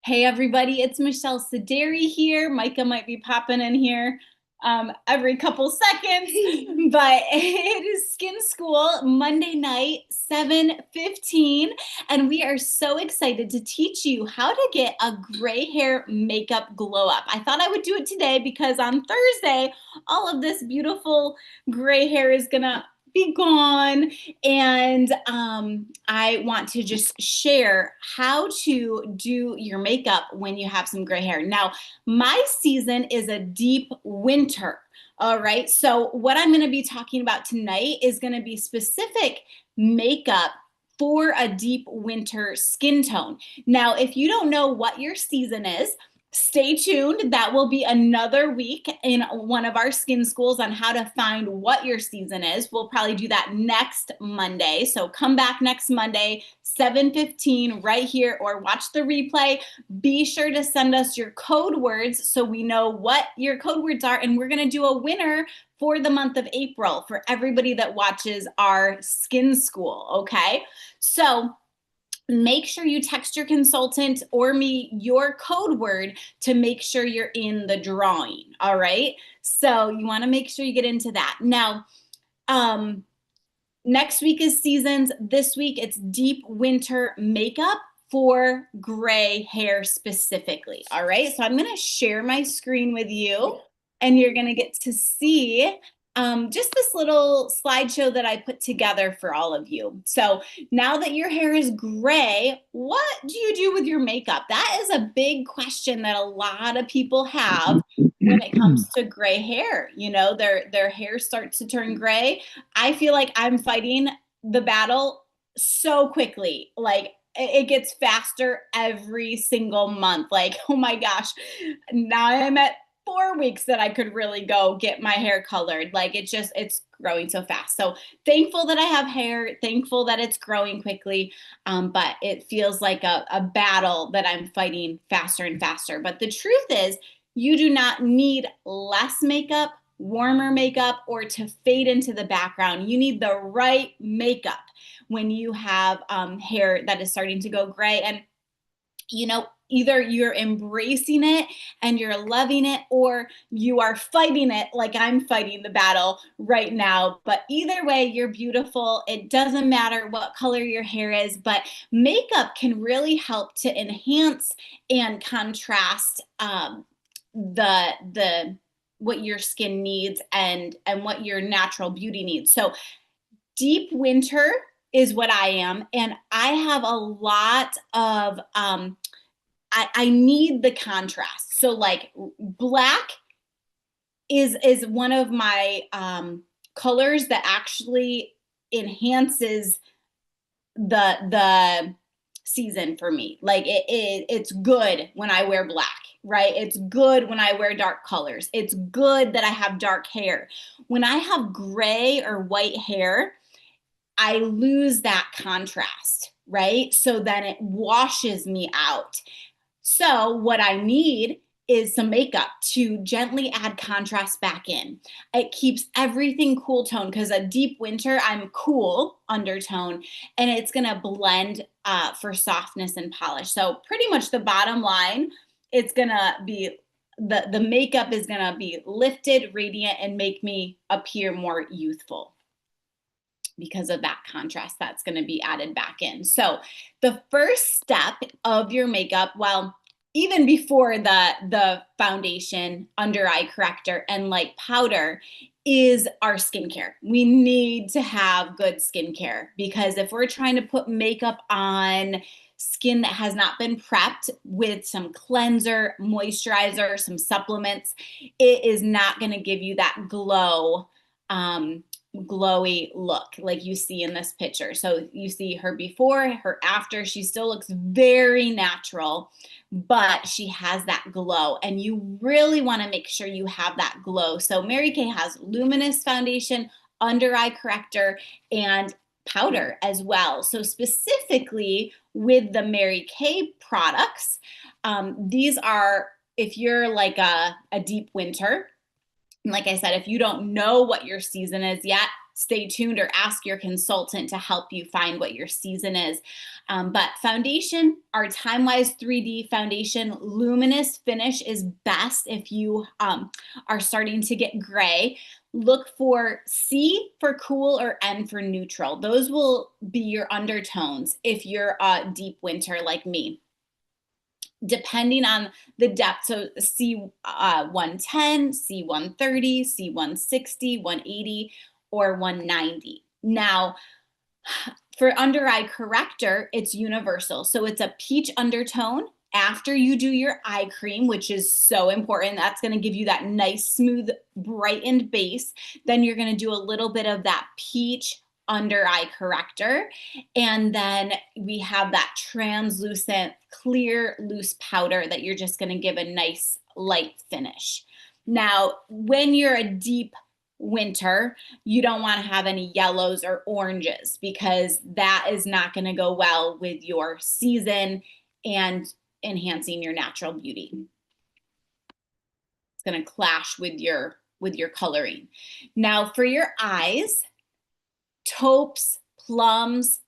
Hey everybody, it's Michelle Sederi here. Micah might be popping in here every couple seconds, but it is Skin School Monday night, 7:15, and we are so excited to teach you how to get a gray hair makeup glow up. I thought I would do it today because on Thursday, all of this beautiful gray hair is gonna be gone, and I want to just share how to do your makeup when you have some gray hair. Now, my season is a deep winter. All right. So, what I'm going to be talking about tonight is going to be specific makeup for a deep winter skin tone. Now, if you don't know what your season is, stay tuned. That will be another week in one of our skin schools on how to find what your season is. We'll probably do that next Monday. So come back next Monday, 7:15 right here, or watch the replay. Be sure to send us your code words so we know what your code words are. And we're going to do a winner for the month of April for everybody that watches our skin school. Okay. So make sure you text your consultant or me your code word to make sure you're in the drawing. All right. So you want to make sure you get into that. Now, next week is seasons. This week it's deep winter makeup for gray hair specifically. All right. So I'm going to share my screen with you and you're going to get to see just this little slideshow that I put together for all of you. So now that your hair is gray, what do you do with your makeup? That is a big question that a lot of people have when it comes to gray hair. You know, their hair starts to turn gray. I feel like I'm fighting the battle so quickly. Like it gets faster every single month. Like, oh my gosh, now I'm at 4 weeks that I could really go get my hair colored. Like it's growing so fast. So thankful that I have hair, thankful that it's growing quickly. But it feels like a battle that I'm fighting faster and faster. But the truth is, you do not need less makeup, warmer makeup, or to fade into the background. You need the right makeup when you have hair that is starting to go gray. And you know, either you're embracing it and you're loving it, or you are fighting it like I'm fighting the battle right now. But either way, you're beautiful. It doesn't matter what color your hair is, but makeup can really help to enhance and contrast the what your skin needs and what your natural beauty needs. So deep winter is what I am, and I have a lot of I need the contrast. So like black is one of my colors that actually enhances the season for me. Like it's good when I wear black, right? It's good when I wear dark colors. It's good that I have dark hair. When I have gray or white hair, I lose that contrast, right? So then it washes me out. So what I need is some makeup to gently add contrast back in. It keeps everything cool tone because a deep winter, I'm cool undertone, and it's going to blend for softness and polish. So pretty much the bottom line, it's going to be the makeup is going to be lifted, radiant, and make me appear more youthful because of that contrast that's going to be added back in. So the first step of your makeup, well, even before the foundation, under eye corrector, and light powder, is our skincare. We need to have good skincare because if we're trying to put makeup on skin that has not been prepped with some cleanser, moisturizer, some supplements, it is not going to give you that glow, glowy look like you see in this picture. So you see her before, her after. She still looks very natural, but she has that glow, and you really want to make sure you have that glow. So Mary Kay has luminous foundation, under eye corrector, and powder as well. So specifically with the Mary Kay products, these are, if you're like a deep winter, like I said, if you don't know what your season is yet, stay tuned or ask your consultant to help you find what your season is. But foundation, our Time-Wise 3D foundation luminous finish is best if you are starting to get gray. Look for C for cool or N for neutral. Those will be your undertones if you're a deep winter like me. Depending on the depth, so C110, C130, C160, 180, or 190. Now, for under eye corrector, it's universal. So it's a peach undertone after you do your eye cream, which is so important. That's going to give you that nice, smooth, brightened base. Then you're going to do a little bit of that peach under eye corrector. And then we have that translucent, clear, loose powder that you're just going to give a nice light finish. Now, when you're a deep winter, you don't want to have any yellows or oranges because that is not going to go well with your season and enhancing your natural beauty. It's going to clash with your coloring. Now for your eyes, taupes, plums,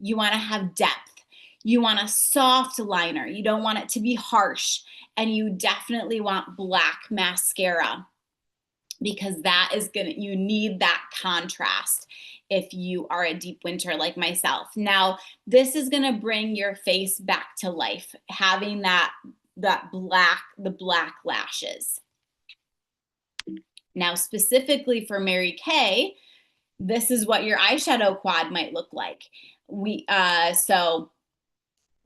you want to have depth. You want a soft liner. You don't want it to be harsh. And you definitely want black mascara because that is you need that contrast if you are a deep winter like myself. Now, this is gonna bring your face back to life, having the black lashes. Now, specifically for Mary Kay, this is what your eyeshadow quad might look like. So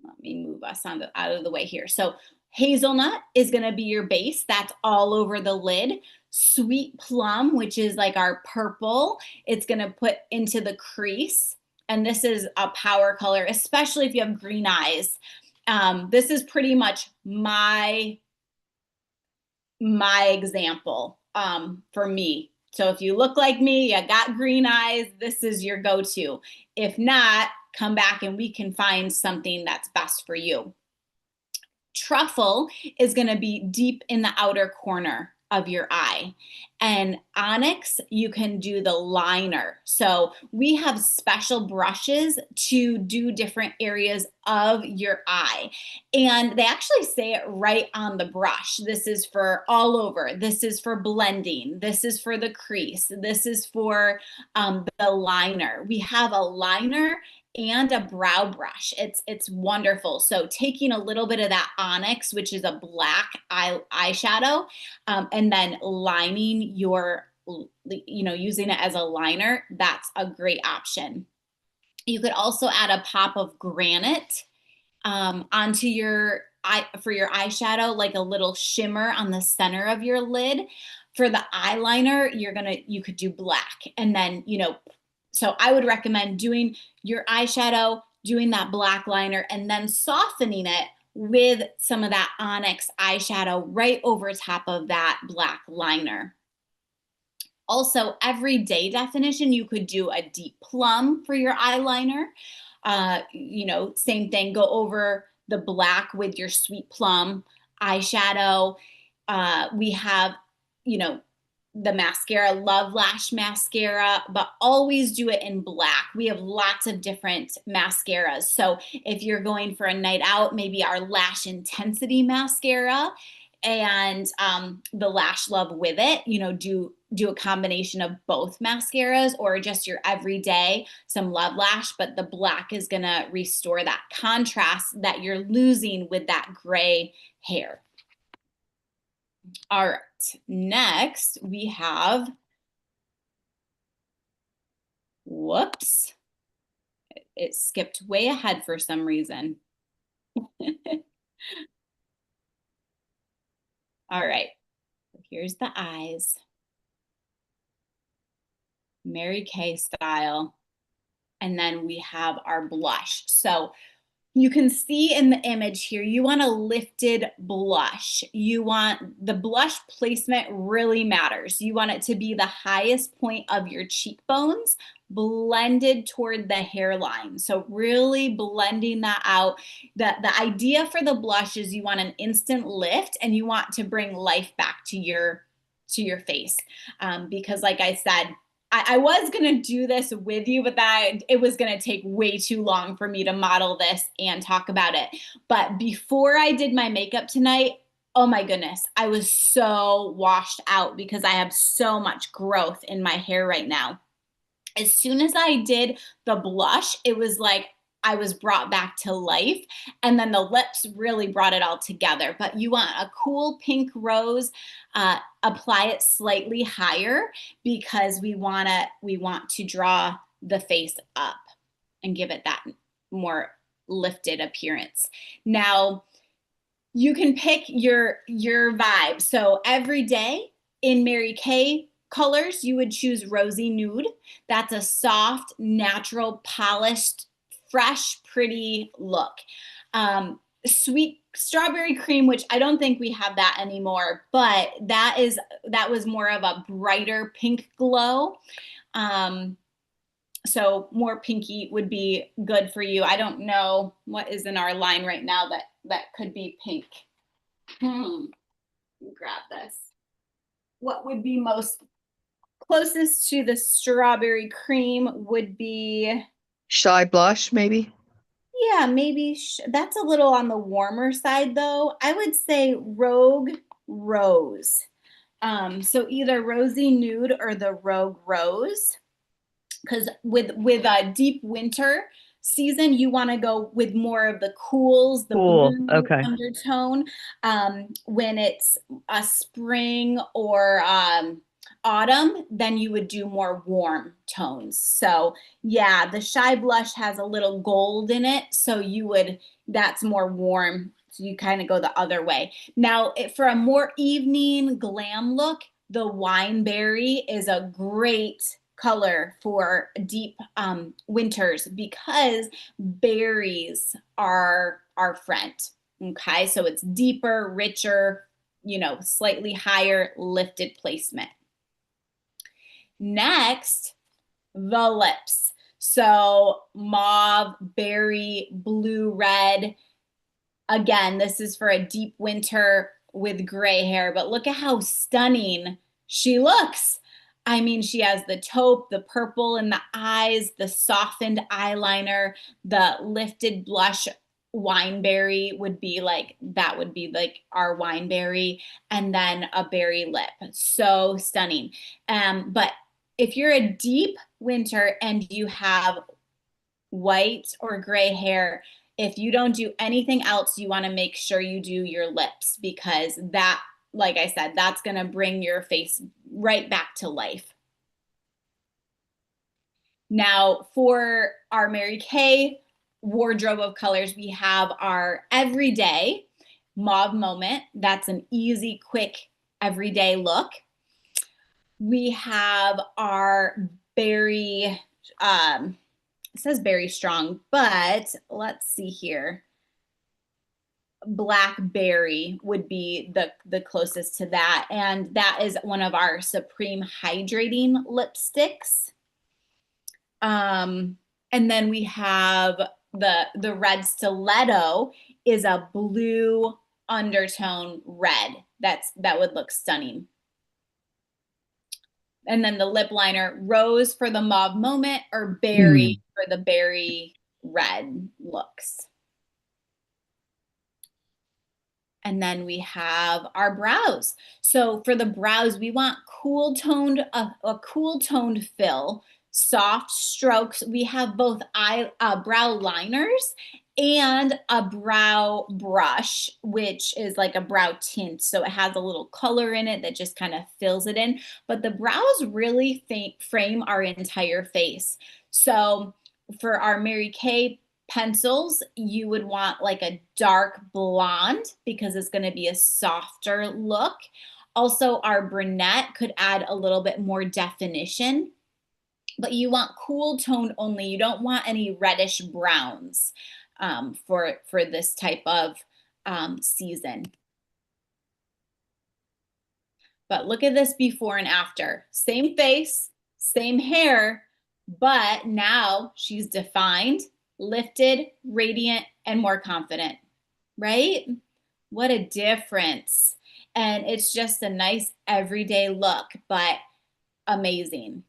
let me move us out of the way here. So hazelnut is gonna be your base. That's all over the lid. Sweet plum, which is like our purple, it's gonna put into the crease. And this is a power color, especially if you have green eyes. This is pretty much my example for me. So if you look like me, you got green eyes, this is your go-to. If not, come back and we can find something that's best for you. Truffle is going to be deep in the outer corner of your eye. And onyx, you can do the liner. So we have special brushes to do different areas of your eye. And they actually say it right on the brush. This is for all over. This is for blending. This is for the crease. This is for the liner. We have a liner and a brow brush. It's wonderful. So taking a little bit of that onyx, which is a black eyeshadow, and then lining your, using it as a liner, that's a great option. You could also add a pop of granite onto your eye for your eyeshadow, like a little shimmer on the center of your lid. For the eyeliner, you could do black, and then, so I would recommend doing your eyeshadow, doing that black liner, and then softening it with some of that onyx eyeshadow right over top of that black liner. Also, everyday definition, you could do a deep plum for your eyeliner. Same thing, go over the black with your sweet plum eyeshadow. We have, the mascara, Love Lash mascara, but always do it in black. We have lots of different mascaras. So if you're going for a night out, maybe our Lash Intensity mascara and the Lash Love with it, do a combination of both mascaras or just your everyday, some Love Lash, but the black is gonna restore that contrast that you're losing with that gray hair. All right, next we have, whoops, it skipped way ahead for some reason. All right, here's the eyes. Mary Kay style. And then we have our blush. So you can see in the image here, you want a lifted blush. You want the blush placement really matters. You want it to be the highest point of your cheekbones, blended toward the hairline. So really blending that out. The idea for the blush is you want an instant lift and you want to bring life back to your face. Because like I said, I was gonna do this with you, but that it was gonna take way too long for me to model this and talk about it. But before I did my makeup tonight, oh my goodness, I was so washed out because I have so much growth in my hair right now. As soon as I did the blush, it was like I was brought back to life. And then the lips really brought it all together. But you want a cool pink rose, apply it slightly higher because we want to draw the face up and give it that more lifted appearance. Now, you can pick your vibe. So every day in Mary Kay colors, you would choose Rosy Nude. That's a soft, natural, polished, fresh, pretty look. Sweet Strawberry Cream, which I don't think we have that anymore, but that was more of a brighter pink glow. So more pinky would be good for you. I don't know what is in our line right now that could be pink. Grab this. What would be most closest to the Strawberry Cream would be, Shy blush, maybe? yeah, maybe that's a little on the warmer side though. I would say Rogue Rose. So either Rosy Nude or the Rogue Rose, because with a deep winter season, you want to go with more of the cools, the Cool. blue Okay. undertone. When it's a spring or autumn, then you would do more warm tones. So yeah, the Shy Blush has a little gold in it, so that's more warm. So you kind of go the other way. Now, for a more evening glam look, the Wineberry is a great color for deep winters because berries are our friend. Okay, so it's deeper, richer, slightly higher lifted placement. Next, the lips. So mauve, berry, blue, red. Again, this is for a deep winter with gray hair, but look at how stunning she looks. I mean, she has the taupe, the purple in the eyes, the softened eyeliner, the lifted blush. Wineberry would be like, that would be like our Wineberry, and then a berry lip. So stunning. But if you're a deep winter and you have white or gray hair, if you don't do anything else, you want to make sure you do your lips because that, like I said, that's going to bring your face right back to life. Now, for our Mary Kay wardrobe of colors, we have our everyday mauve moment. That's an easy, quick, everyday look. We have our berry, it says berry strong, but let's see here. Blackberry would be the closest to that, and that is one of our Supreme Hydrating lipsticks. And then we have the red stiletto is a blue undertone red. That would look stunning. And then the lip liner, rose for the mauve moment or berry for the berry red looks. And then we have our brows. So for the brows, we want a cool toned fill, soft strokes. We have both brow liners and a brow brush, which is like a brow tint. So it has a little color in it that just kind of fills it in. But the brows really frame our entire face. So for our Mary Kay pencils, you would want like a dark blonde because it's going to be a softer look. Also, our brunette could add a little bit more definition, but you want cool tone only. You don't want any reddish browns for this type of season. But look at this before and after. Same face, same hair, but now she's defined, lifted, radiant, and more confident, right? What a difference. And it's just a nice everyday look, but amazing.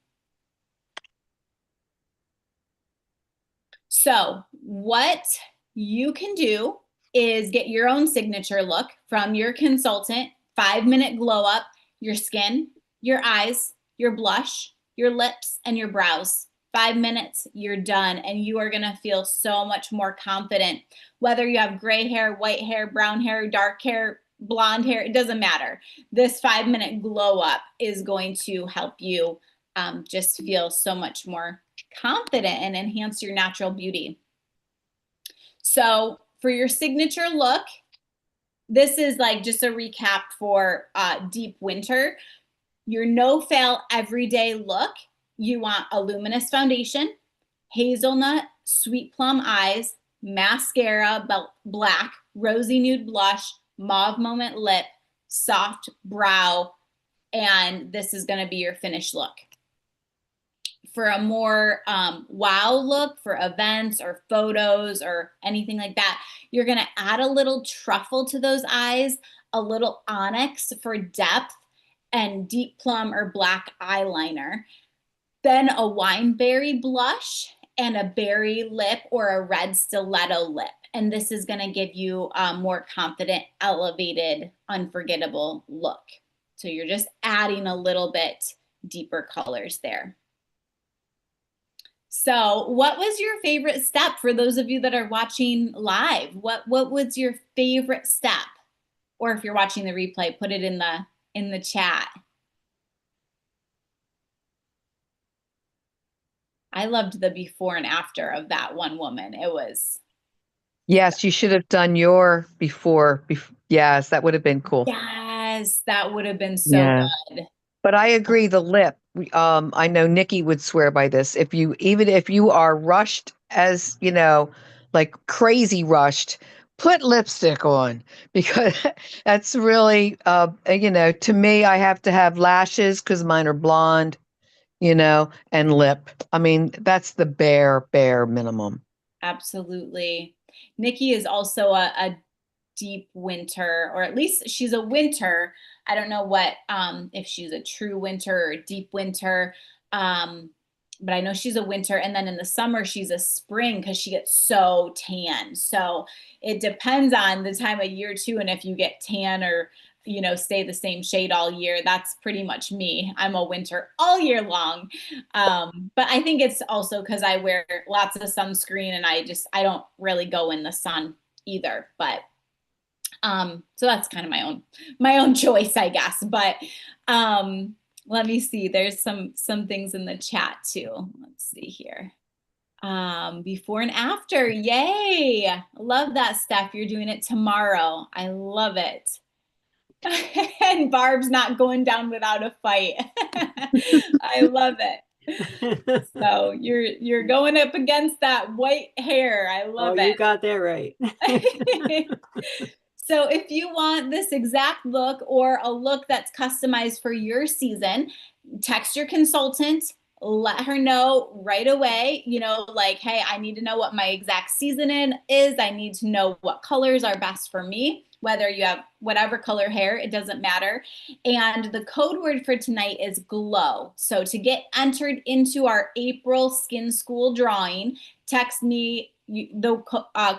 So what you can do is get your own signature look from your consultant, 5-minute glow up, your skin, your eyes, your blush, your lips, and your brows. 5 minutes, you're done, and you are gonna feel so much more confident. Whether you have gray hair, white hair, brown hair, dark hair, blonde hair, it doesn't matter. This 5-minute glow up is going to help you just feel so much more confident and enhance your natural beauty. So for your signature look, this is like just a recap for deep winter. Your no fail everyday look, you want a luminous foundation, hazelnut, sweet plum eyes, mascara, black, rosy nude blush, mauve moment lip, soft brow, and this is going to be your finished look. For a more wow look for events or photos or anything like that, you're going to add a little truffle to those eyes, a little onyx for depth, and deep plum or black eyeliner. Then a wineberry blush and a berry lip or a red stiletto lip. And this is going to give you a more confident, elevated, unforgettable look. So you're just adding a little bit deeper colors there. So what was your favorite step for those of you that are watching live? What was your favorite step? Or if you're watching the replay, put it in the chat. I loved the before and after of that one woman. It was. Yes, you should have done your before. Yes, that would have been cool. Yes, that would have been so good. But I agree, the lip. I know Nikki would swear by this. Even if you are rushed as, like crazy rushed, put lipstick on because that's really, to me, I have to have lashes because mine are blonde, and lip. I mean, that's the bare minimum. Absolutely. Nikki is also a deep winter, or at least she's a winter. I don't know what if she's a true winter or a deep winter, but I know she's a winter. And then in the summer she's a spring because she gets so tan. So it depends on the time of year too, and if you get tan or stay the same shade all year. That's pretty much me. I'm a winter all year long. But I think it's also because I wear lots of sunscreen and I don't really go in the sun either. But so that's kind of my own choice, I guess. But let me see. There's some things in the chat too. Let's see here. Before and after. Yay. Love that, Steph. You're doing it tomorrow. I love it. And Barb's not going down without a fight. I love it. So you're going up against that white hair. I love it. You got that right. So if you want this exact look or a look that's customized for your season, text your consultant, let her know right away, like, hey, I need to know what my exact season is. I need to know what colors are best for me. Whether you have whatever color hair, it doesn't matter. And the code word for tonight is glow. So to get entered into our April Skin School drawing, text me the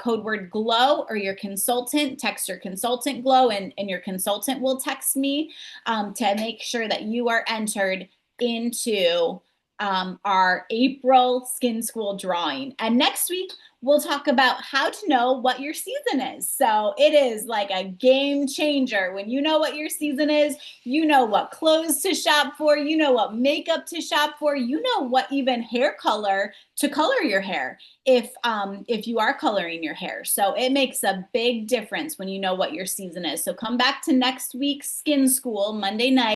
code word glow or your consultant. Text your consultant glow and your consultant will text me to make sure that you are entered into our April Skin School drawing. And next week, we'll talk about how to know what your season is. So it is like a game changer. When you know what your season is, you know what clothes to shop for, you know what makeup to shop for, you know what even hair color to color your hair if you are coloring your hair. So it makes a big difference when you know what your season is. So come back to next week's Skin School Monday night.